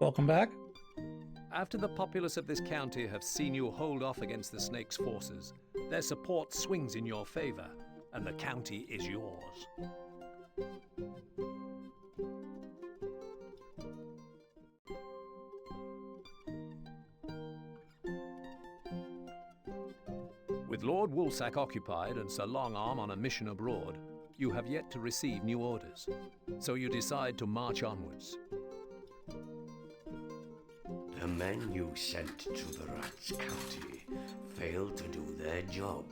welcome back. After the populace of this county have seen you hold off against the snake's forces, their support swings in your favor, and the county is yours. With Lord Woolsack occupied and Sir Longarm on a mission abroad, you have yet to receive new orders, so you decide to march onwards. The men you sent to the Rats' County failed to do their job.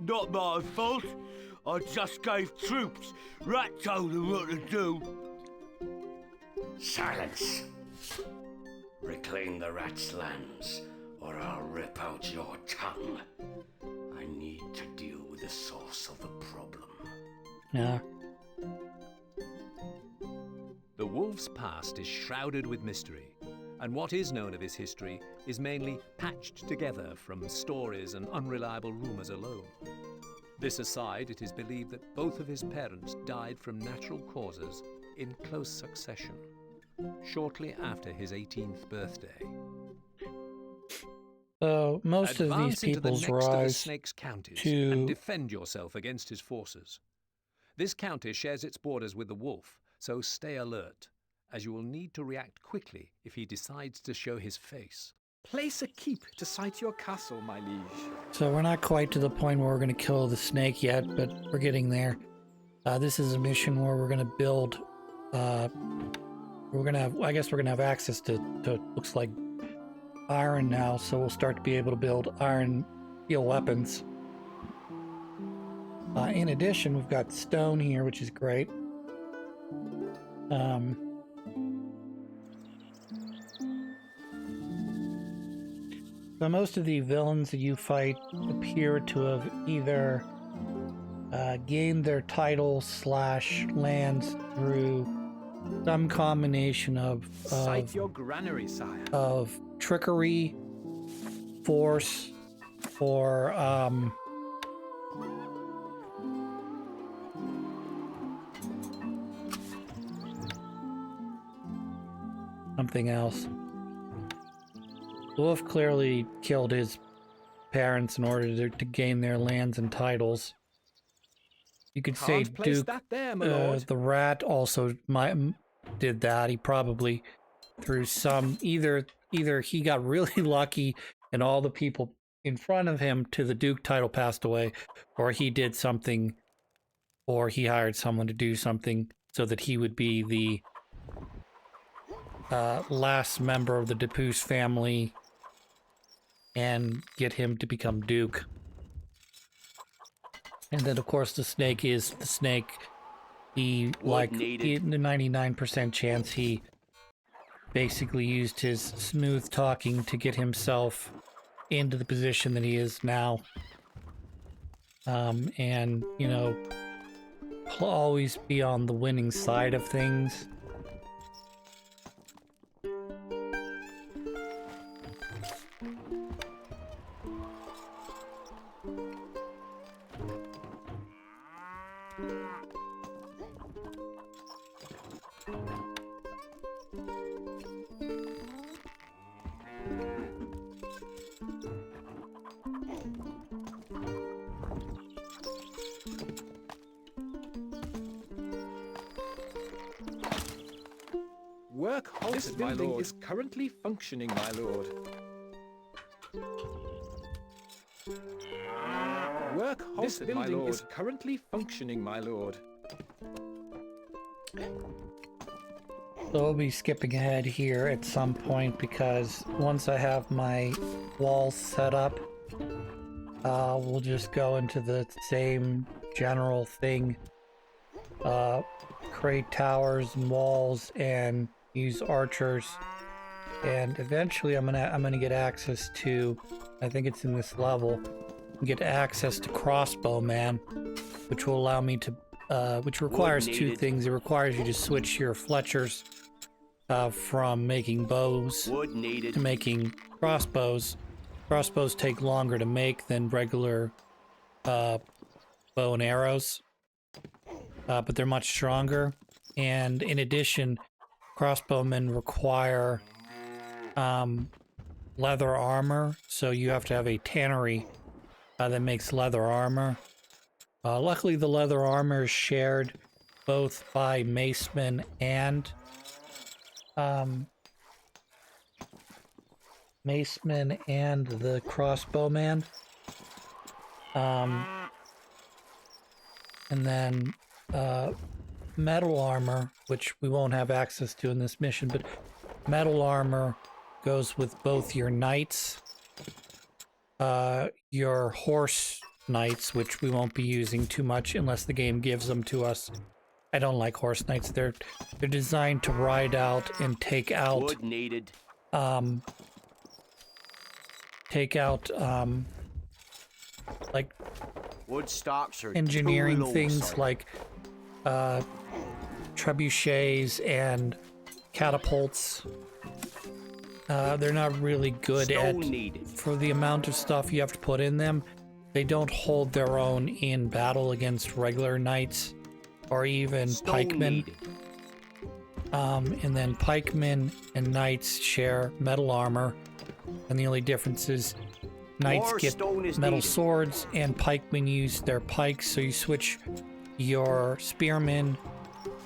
Not my fault. I just gave troops. Rat told them what to do. Silence! Reclaim the Rats' lands, or I'll rip out your tongue. I need to deal with the source of the problem. Yeah. The wolf's past is shrouded with mystery, and what is known of his history is mainly patched together from stories and unreliable rumors alone. This aside, it is believed that both of his parents died from natural causes in close succession, shortly after his 18th birthday. So most of these Advance into the people's next of the rise snake's counties to and defend yourself against his forces. This county shares its borders with the wolf, so stay alert, as you will need to react quickly if he decides to show his face. Place a keep to sight your castle, my liege. So we're not quite to the point where we're going to kill the snake yet, but we're getting there. This is a mission where we're going to build. We're going to have. I guess we're going to have access to looks like iron now, so we'll start to be able to build iron steel weapons. In addition, we've got stone here, which is great. So most of the villains that you fight appear to have either gained their title / lands through some combination of Cite your granary, sire. of trickery, force, or something else. Wolf clearly killed his parents in order to gain their lands and titles. You could say Can't place Duke, that there, my lord. the rat also did that. He probably through some either he got really lucky and all the people in front of him to the Duke title passed away, or he did something, or he hired someone to do something so that he would be the last member of the Depuce family and get him to become Duke. And then, of course, the snake is the snake. He, like, the 99% chance he basically used his smooth talking to get himself into the position that he is now. And, you know, he'll always be on the winning side of things. Work halted, This my building lord. Is currently functioning, my lord. Work halted, this building my lord. Is currently functioning, my lord. So I'll be skipping ahead here at some point because once I have my walls set up, we'll just go into the same general thing. Create towers and walls and use archers, and eventually I'm gonna get access to, I think it's in this level, get access to crossbowman, which will allow me to which requires two things. It requires you to switch your Fletchers from making bows to making crossbows. Crossbows take longer to make than regular bow and arrows, but they're much stronger. And in addition, crossbowmen require leather armor, so you have to have a tannery that makes leather armor. Luckily, the leather armor is shared both by macemen and the crossbowman. And then metal armor, which we won't have access to in this mission, but metal armor goes with both your knights, your horse knights, which we won't be using too much unless the game gives them to us. I don't like horse knights. They're designed to ride out and take out Wood needed. like Wood stocks are engineering too low, things sir. like trebuchets and catapults. They're not really good Stone needed. for the amount of stuff you have to put in them. They don't hold their own in battle against regular knights or even Stone pikemen. needed. And then pikemen and knights share metal armor, and the only difference is knights More get stone is metal needed. swords and pikemen use their pikes, so you switch your spearmen,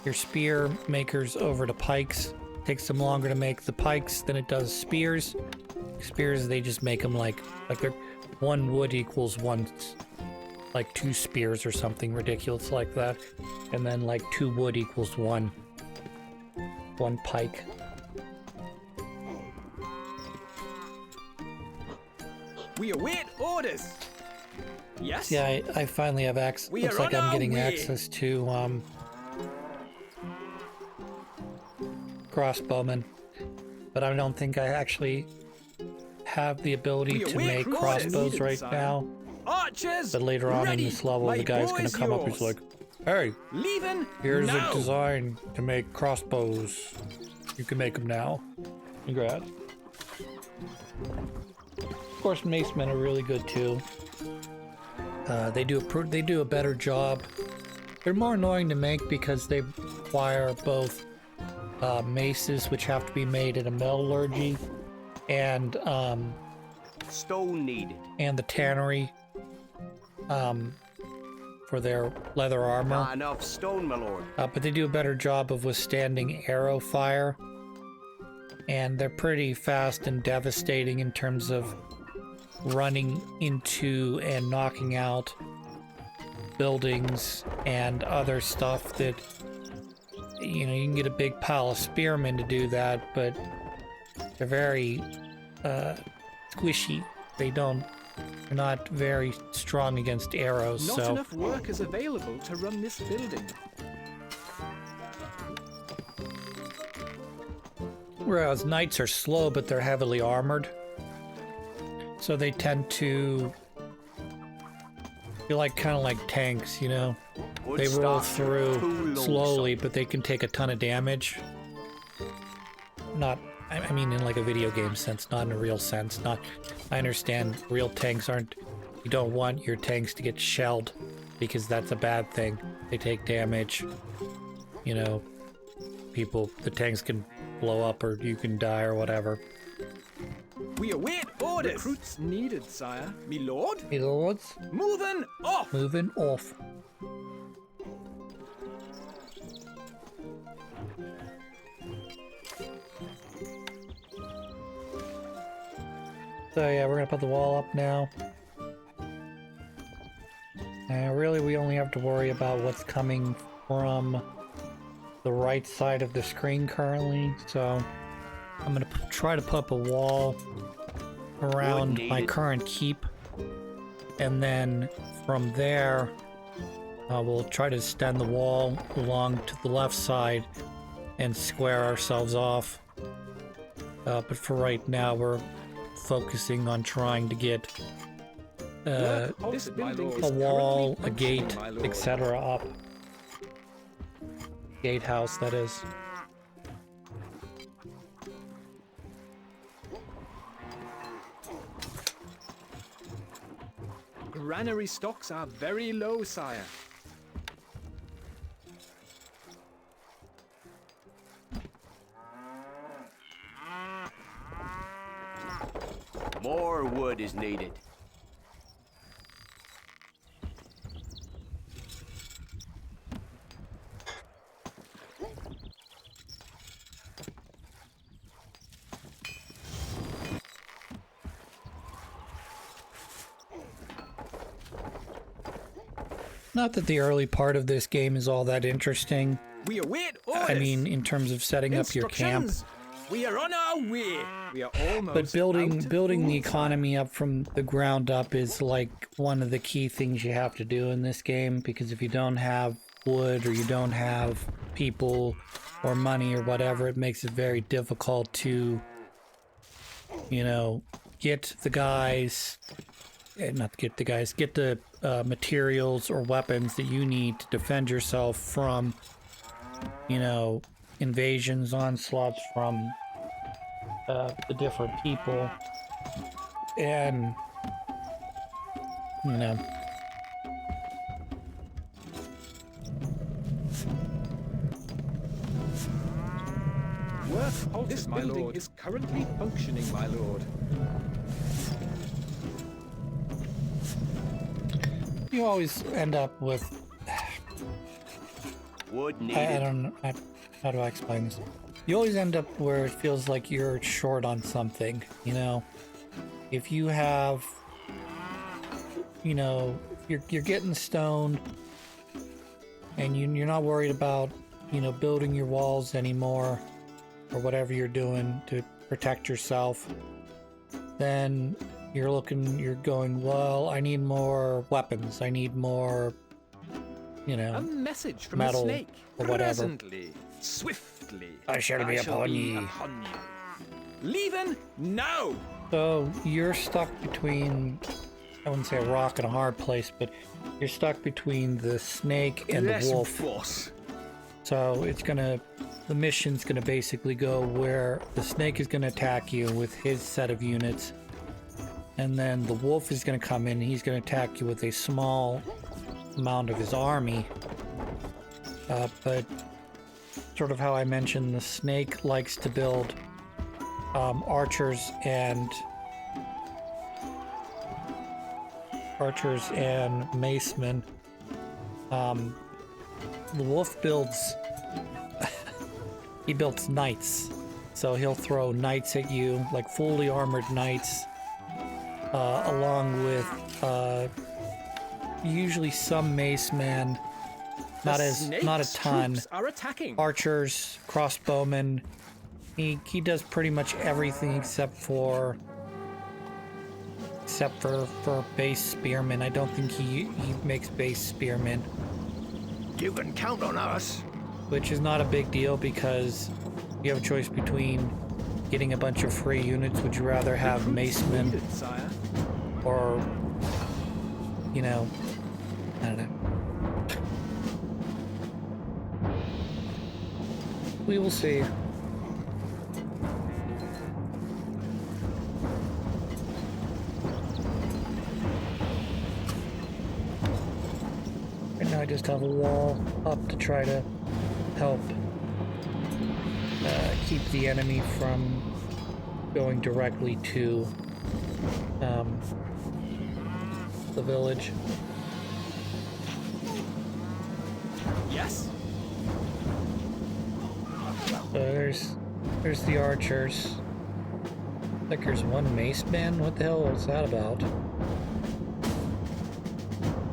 your spear makers over to pikes. Takes them longer to make the pikes than it does spears. Spears, they just make them like they're one wood equals one, like 2 spears or something ridiculous like that, and then like 2 wood equals one pike. We await orders. Yes? Yeah, I finally have access. We Looks are like on I'm our getting way. access to crossbowmen, but I don't think I actually have the ability We to await make orders. crossbows Needed, right sire. now. Archers, But later on in ready. this level, My the guy's bow gonna is come up. He's yours. like, "Hey, Leaving here's now. a design to make crossbows. You can make them now. Congrats." Of course, macemen are really good too. They do a better job. They're more annoying to make because they require both maces, which have to be made in a metallurgy, and Stone needed. the tannery for their leather armor. Not enough stone, my lord. But they do a better job of withstanding arrow fire, and they're pretty fast and devastating in terms of running into and knocking out buildings and other stuff that, you know, you can get a big pile of spearmen to do that, but they're very squishy. They're not very strong against arrows. Not so enough workers available to run this building. whereas knights are slow, but they're heavily armored, so they tend to feel like kind of like tanks, you know. Wood They roll stocks are too through low, slowly, sir. but they can take a ton of damage. Not, I mean, in like a video game sense, not in a real sense. Not, I understand real tanks aren't, you don't want your tanks to get shelled because that's a bad thing. They take damage, you know, the tanks can blow up or you can die or whatever. We await orders. Recruits needed, sire. Me lord. Hey lords, Moving off. moving off. So yeah, we're gonna put the wall up now. Really, we only have to worry about what's coming from the right side of the screen currently. So I'm gonna try to put up a wall around my needed. current keep, and then from there we'll try to extend the wall along to the left side and square ourselves off. But for right now, we're focusing on trying to get This building is a wall, currently a gate, functioning, my lord. etc. up. Gatehouse, that is. Granary stocks are very low, sire. More wood is needed. Not that the early part of this game is all that interesting. We await orders. I mean, in terms of setting up your camp. Instructions. We are on our way. We are almost. But building out of the food. economy up from the ground up is like one of the key things you have to do in this game, because if you don't have wood or you don't have people or money or whatever, it makes it very difficult to, you know, get the guys, not get the guys, get the materials or weapons that you need to defend yourself from, you know, invasions, onslaughts from the different people. And, you know, Work halted, this my lord. Is currently functioning, my lord. you always end up with, Wood needed. I don't know, how do I explain this? You always end up where it feels like you're short on something, you know? If you have, you know, you're getting stoned and you're not worried about, you know, building your walls anymore or whatever you're doing to protect yourself, then you're going, well, I need more weapons. I need more, you know, A message from metal the snake. or whatever. Presently, swiftly. I shall be upon ye. upon you. Leaving now. So you're stuck between, I wouldn't say a rock and a hard place, but you're stuck between the snake and Yes, the wolf. boss. So the mission's gonna basically go where the snake is gonna attack you with his set of units, and then the wolf is gonna come in and he's gonna attack you with a small amount of his army. But sort of how I mentioned, the snake likes to build archers and macemen. The wolf builds he builds knights, so he'll throw knights at you, like fully armored knights, along with usually some macemen, not a ton, Troops are attacking. archers, crossbowmen. He does pretty much everything except for base spearmen. I don't think he makes base spearmen, You can count on us. which is not a big deal because you have a choice between getting a bunch of free units. Would you rather have macemen Needed, sire. or, you know, I don't know. We will see. Right now I just have a wall up to try to help keep the enemy from going directly to the village. Yes. So there's the archers. I think there's one mace man. What the hell is that about?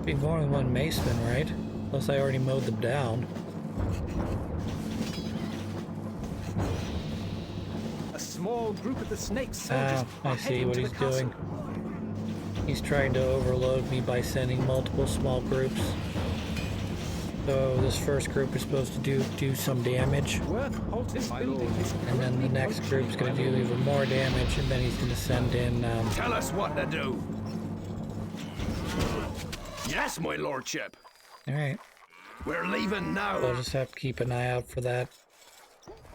Be more than one maceman, right? Unless I already mowed them down. A small group of the snake soldiers Ah, are I see heading what to he's the castle. doing. He's trying to overload me by sending multiple small groups. So this first group is supposed to do some damage, Work halted. This building is and then the currently next group's gonna do functioning, my even more damage, and then he's gonna send in Tell us what to do. Yes, my lordship. alright. We're leaving I'll now. just have to keep an eye out for that.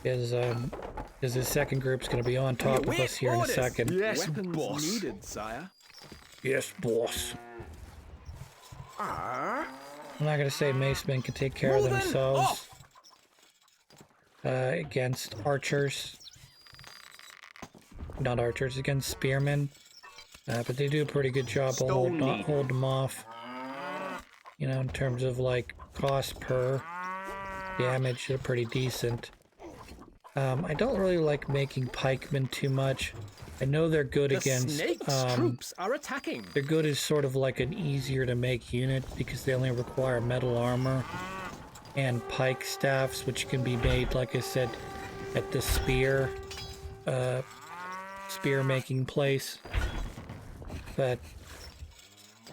Because his second group's gonna be on lord. top of We us here in a await second. orders. Yes, Weapons boss. needed, sire. Yes, boss. Ah, I'm not gonna say macemen can take care of Moving themselves off. against archers. Not archers, against spearmen. But they do a pretty good job of holding them off. You know, in terms of like cost per damage, they're pretty decent. I don't really like making pikemen too much. I know they're good against. Snake's troops are attacking. They're good as sort of like an easier to make unit because they only require metal armor and pike staffs, which can be made, like I said, at the spear making place. But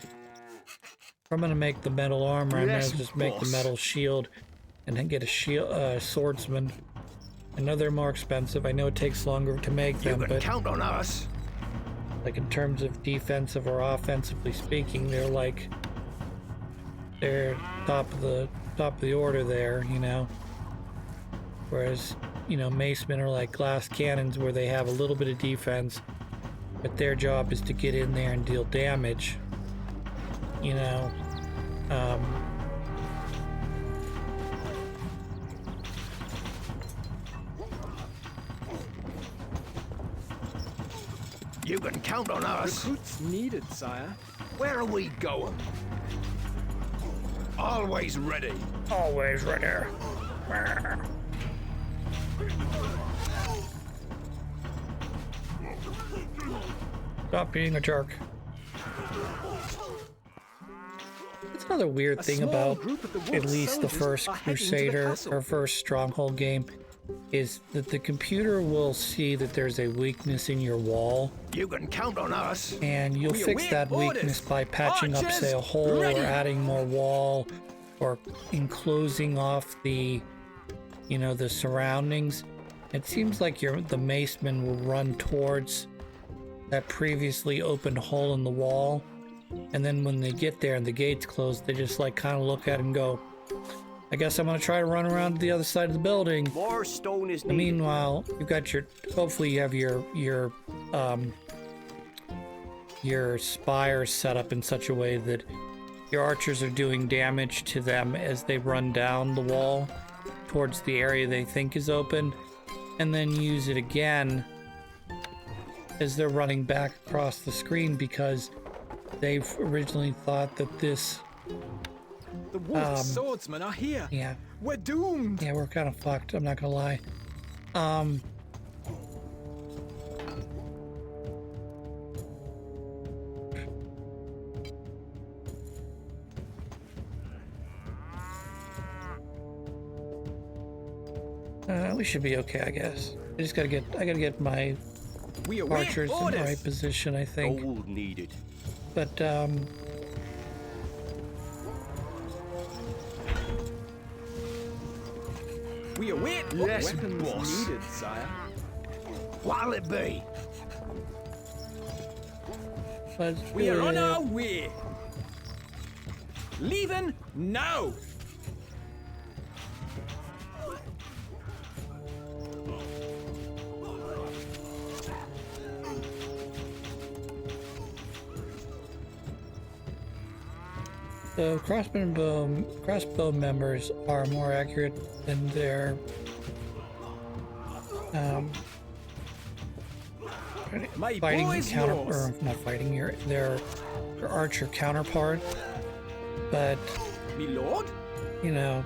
if I'm gonna make the metal armor, I'm gonna just make the metal shield and then get a swordsman. I know they're more expensive. I know it takes longer to make them, but count on us. Like in terms of defensive or offensively speaking, they're top of the order there, you know. Whereas, you know, macemen are like glass cannons where they have a little bit of defense, but their job is to get in there and deal damage. You know, You can count on us. Recruits needed, sire. Where are we going? Always ready. always ready. Stop being a jerk. That's another weird thing about at least the first Crusader or first Stronghold game is that the computer will see that there's a weakness in your wall, You can count on us. and you'll fix that weakness by patching up, say, a hole or adding more wall or enclosing off the, you know, the surroundings. It seems like the macemen will run towards that previously opened hole in the wall, and then when they get there and the gate's closed, they just like kind of look at it and go, I guess I'm gonna try to run around to the other side of the building. More stone is And needed. meanwhile, you've got hopefully you have your spires set up in such a way that your archers are doing damage to them as they run down the wall towards the area they think is open, and then use it again as they're running back across the screen, because they've originally thought that this, The wolf swordsmen are here. yeah, We're doomed. yeah, we're kind of fucked, I'm not gonna lie. We should be okay, I guess. I gotta get my We await archers in the orders. right position, I think. Gold needed. But We await Yes, weapons boss. needed, sire. What'll it be? let's We do are on it. our way. Leaving now. The crossbow members are more accurate than their My fighting boy's counter, yours. or not fighting, their archer counterpart. But Me lord. you know,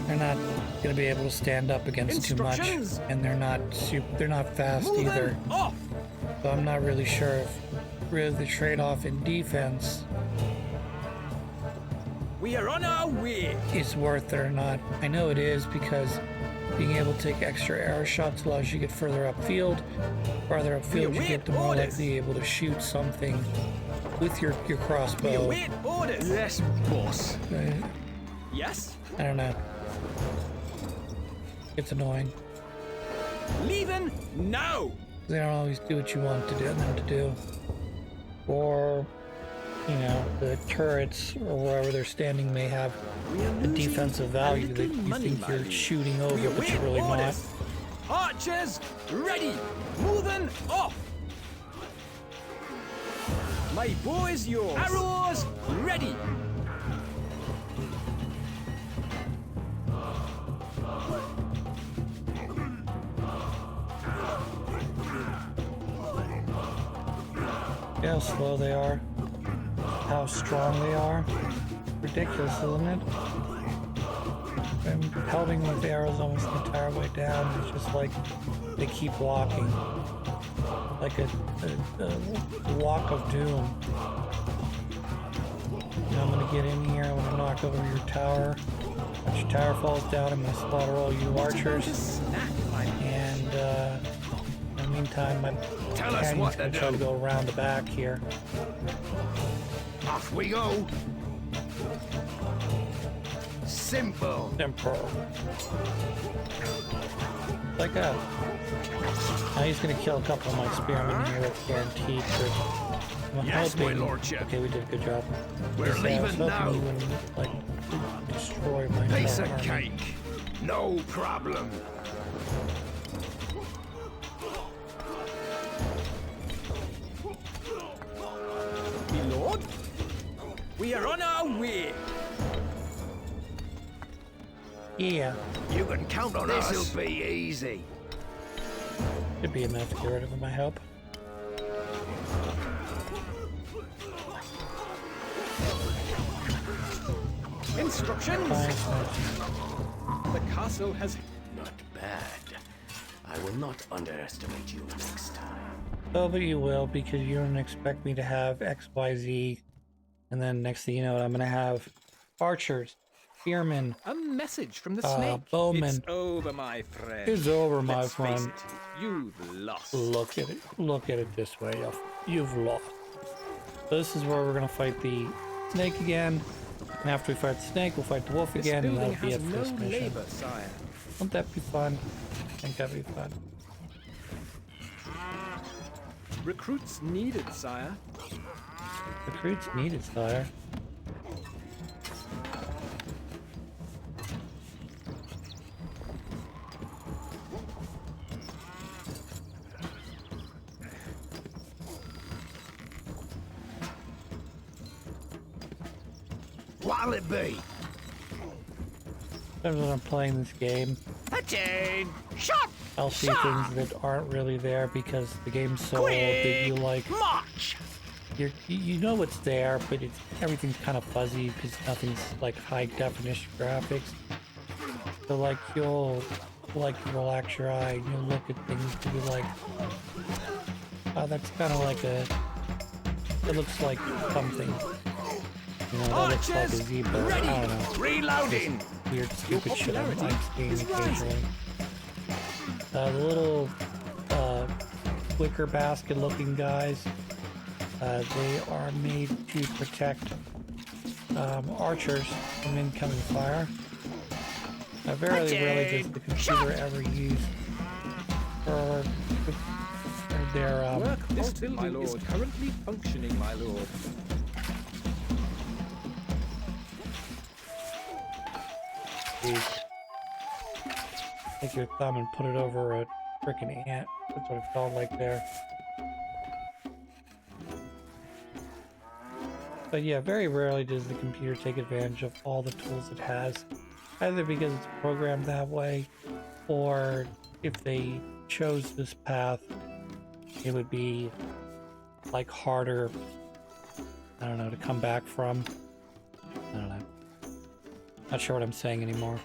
they're not gonna be able to stand up against too much, Instructions. and they're not fast Moving either. off. So I'm not really sure if really the trade-off in defense We are on our way. is worth it or not. I know it is, because being able to take extra arrow shots allows you to get further upfield. Farther upfield, you await get the more orders. likely able to shoot something with your We crossbow. await orders. Yes, boss. Yes. I don't know. It's annoying. Leaving now. They don't always do what you want them to do. Or, you know, the turrets or wherever they're standing may have We are a losing defensive a value little that you money, think my you're liege. shooting We over, but await you're really not. orders. Archers ready. Moving off. My bow is yours. Arrows ready. how slow they are. How strong they are. Ridiculous, isn't it? I'm pelting with arrows almost the entire way down. It's just like they keep walking. Like a walk of doom. And I'm gonna get in here, I'm gonna knock over your tower. Once your tower falls down, I'm gonna slaughter all you archers. And in the meantime, my companion's gonna try to go around the back here. Off we go. Simple. Simple. Like that. Now he's gonna kill a couple of my spearmen here, that's guaranteed. I'm Yes, hoping, my lordship. Okay, we did a good job. We're I was leaving hoping now. you wouldn't, like, destroy my Piece entire of army. cake. No problem. My lord, we are on our way. Yeah, You can count on us. This'll be easy. should be enough to get rid of him, I hope. Instructions. Nice. The castle has. Not bad. I will not underestimate you next time. Oh, but you will, because you don't expect me to have XYZ. And then next thing you know, I'm gonna have archers, spearmen. A message from the snake. bowmen. It's over, my friend. It's over, my Let's face friend. it, you've lost. Look at it. Look at it this way. You've lost. So this is where we're gonna fight the snake again. And after we fight the snake, we'll fight the wolf This again, and building that'll be has it for no this mission. labor, sire. Won't that be fun? I think that'd be fun. Recruits needed, sire. Recruits needed, sire. What'll it be? Sometimes when I'm playing this game, Attain! Shot! I'll see things that aren't really there because the game's so old that you like March! you know what's there, but everything's kind of fuzzy because nothing's like high definition graphics. So like you'll relax your eye and you'll look at things and be like, oh, that's kind of like it looks like something. You know, that looks like a zebra. I don't know. Reloading! Weird, stupid shit I'm popularity seeing is occasionally. The little wicker basket looking guys, they are made to protect archers from incoming fire. Very rarely does the computer ever use for their This building is currently functioning, my lord. take your thumb and put it over a frickin' ant. That's what it felt like there. But yeah, very rarely does the computer take advantage of all the tools it has, either because it's programmed that way, or if they chose this path, it would be like harder, I don't know, to come back from. I don't know. Not sure what I'm saying anymore.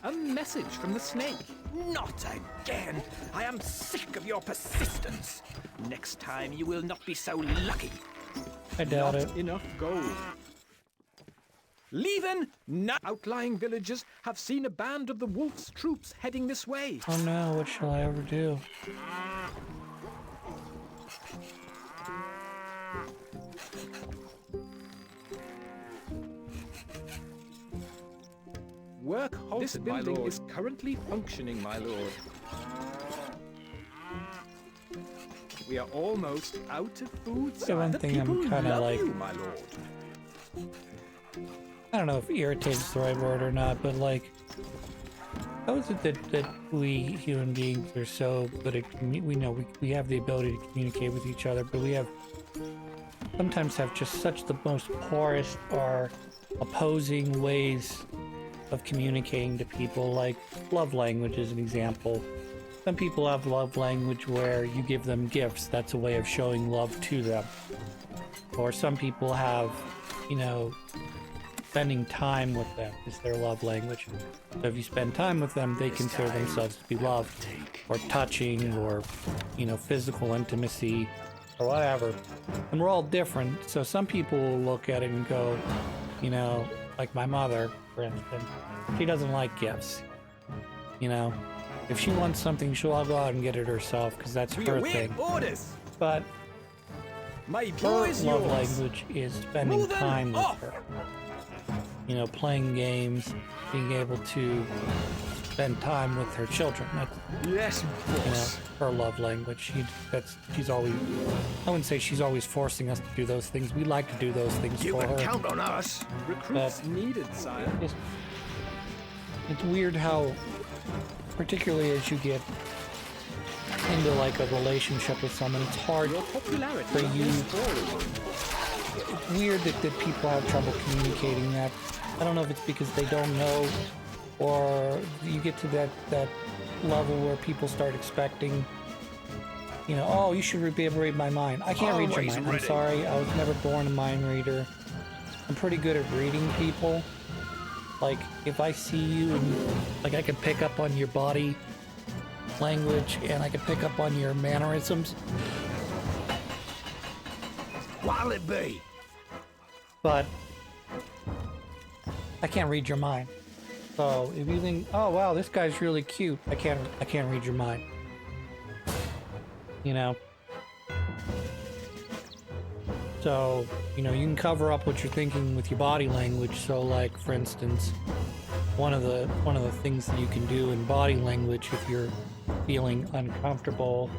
A message from the snake. Not again. I am sick of your persistence. Next time you will not be so lucky. I doubt it. Not enough gold. Leaving! Outlying villagers have seen a band of the wolf's troops heading this way. Oh no, what shall I ever do? Work halted, this building is currently functioning, my lord. We are almost out of food. The one thing I'm kinda like- you, my lord. I don't know if irritate's the right word or not, but like, How is it that we human beings are so good at we know we have the ability to communicate with each other, but we have sometimes have just such the most porous or opposing ways of communicating to people, like love language is an example. Some people have love language where you give them gifts. That's a way of showing love to them. Or some people have, you know, spending time with them is their love language. So if you spend time with them, they consider themselves to be loved, or touching, or, you know, physical intimacy, or whatever. And we're all different. So some people will look at it and go, you know, like my mother, for instance, she doesn't like gifts. You know, if she wants something, she'll go out and get it herself, because that's her thing. Orders. But My her boy is love yours. language is spending Move them time with off. her. You know, playing games, being able to spend time with her children. That's, Yes, you know, boss. her love language. She's always, I wouldn't say she's always forcing us to do those things. We like to do those things You for can her. count on us. Recruits needed, sire. It's weird how, particularly as you get into like a relationship with someone, it's hard Your popularity for you. is falling. It's weird that people have trouble communicating that. I don't know if it's because they don't know, or you get to that level where people start expecting, you know, oh, you should be able to read my mind. I can't read your Always mind. I'm ready. sorry. I was never born a mind reader. I'm pretty good at reading people. Like, if I see you and, like, I can pick up on your body language and I can pick up on your mannerisms. What'll it be? But I can't read your mind. So if you think, oh wow, this guy's really cute, I can't read your mind. You know. So, you know, you can cover up what you're thinking with your body language. So like, for instance, one of the things that you can do in body language if you're feeling uncomfortable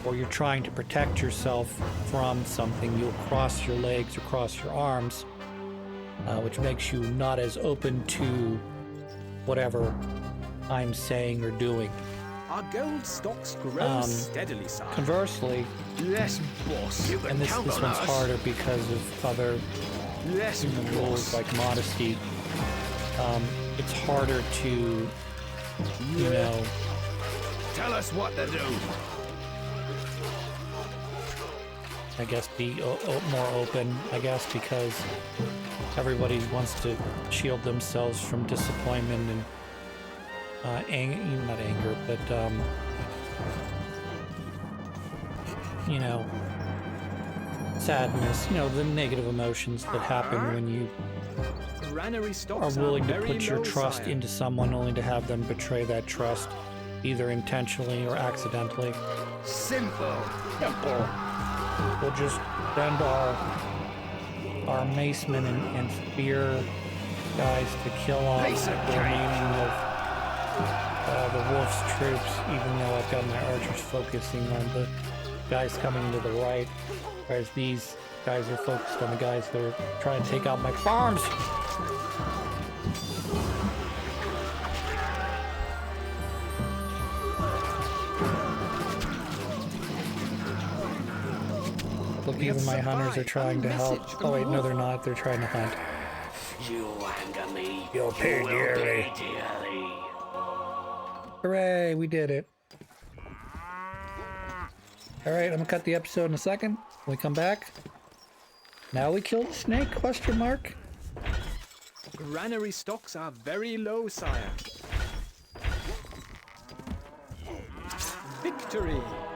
or you're trying to protect yourself from something, you'll cross your legs or cross your arms, which makes you not as open to whatever I'm saying or doing. Our gold stocks grow steadily, sire. Conversely, Yes, boss. You can and this count one's on us. harder because of other Yes, rules boss. like modesty. It's harder to, you know, Tell us what to do. I guess be more open, I guess, because everybody wants to shield themselves from disappointment and not anger, but you know, sadness, you know, the negative emotions that happen when you Granary stocks are willing to very put your low, trust sire. into someone only to have them betray that trust, either intentionally or accidentally. Simple. We'll just send our macemen and spear guys to kill off Piece the of cake. remaining of the wolf's troops, even though I've got my archers focusing on the guys coming to the right, whereas these guys are focused on the guys that are trying to take out my farms. Look, even my hunters are trying to help. Oh wait, no, they're not. They're trying to hunt. You anger me. You'll pay You will dearly. pay dearly. Hooray, we did it. Alright, I'm gonna cut the episode in a second. When we come back. Now we killed the snake, question mark? Granary stocks are very low, sire. Victory!